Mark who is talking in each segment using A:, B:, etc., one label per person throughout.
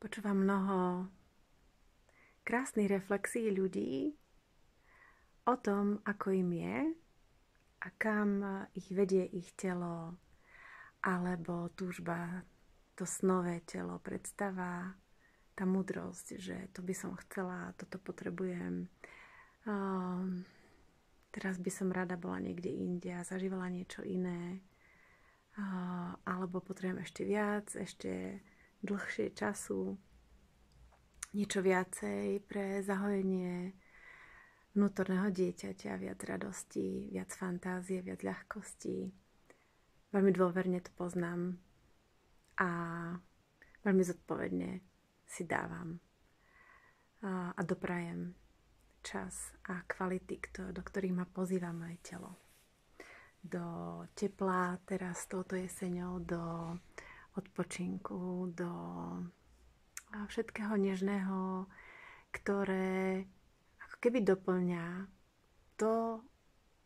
A: Počúvam mnoho krásnych reflexií ľudí o tom, ako im je a kam ich vedie ich telo alebo túžba, to snové telo, predstava, tá múdrosť, že to by som chcela, toto potrebujem. Teraz by som rada bola niekde inde a zažívala niečo iné. Alebo potrebujem ešte viac, ešte dlhšie času, niečo viacej pre zahojenie vnútorného dieťaťa, viac radosti, viac fantázie, viac ľahkosti. Veľmi dôverne to poznám a veľmi zodpovedne si dávam a doprajem čas a kvality, do ktorých ma pozýva moje telo. Do tepla teraz touto jeseňou, do odpočinku, do všetkého nežného, ktoré ako keby doplňa to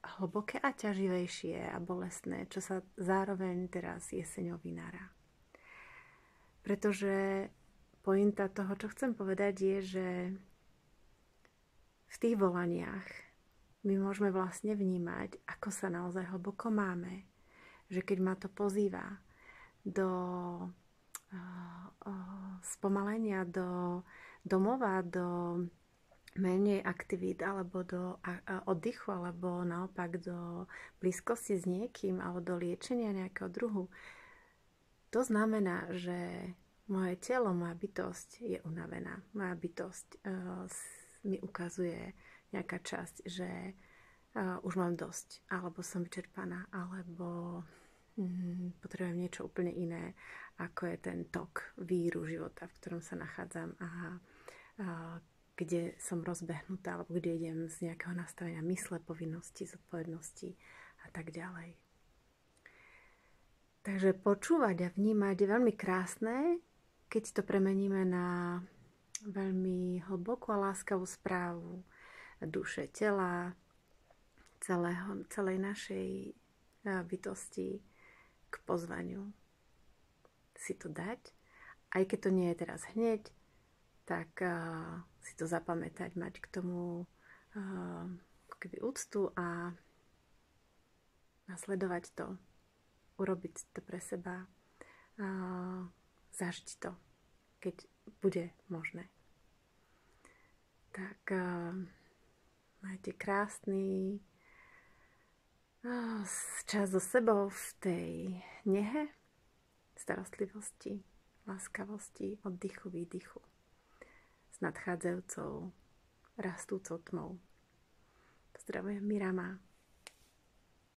A: hlboké a ťaživejšie a bolestné, čo sa zároveň teraz jeseňou vynára. Pretože pointa toho, čo chcem povedať, je, že v tých volaniach my môžeme vlastne vnímať, ako sa naozaj hlboko máme. Že keď ma to pozýva do spomalenia, do domova, do menej aktivít, alebo do oddychu, alebo naopak do blízkosti s niekým, alebo do liečenia nejakého druhu, to znamená, že moje telo, moja bytosť je unavená. Moja bytosť mi ukazuje nejaká časť, že už mám dosť, alebo som vyčerpaná, alebo potrebujem niečo úplne iné, ako je ten tok, víru života, v ktorom sa nachádzam a kde som rozbehnutá, alebo kde idem z nejakého nastavenia mysle, povinnosti, zodpovednosti a tak ďalej. Takže počúvať a vnímať je veľmi krásne, keď to premeníme na veľmi hlbokú a láskavú správu duše, tela, celej našej bytosti k pozvaniu si to dať. Aj keď to nie je teraz hneď, tak si to zapamätať, mať k tomu ako keby úctu a nasledovať to, urobiť to pre seba, zažiť to, keď bude možné. Tak majte krásny čas so sebou v tej nehe, starostlivosti, láskavosti, oddychu, výdychu s nadchádzajúcou rastúcou tmou. Pozdravujem, Mirama.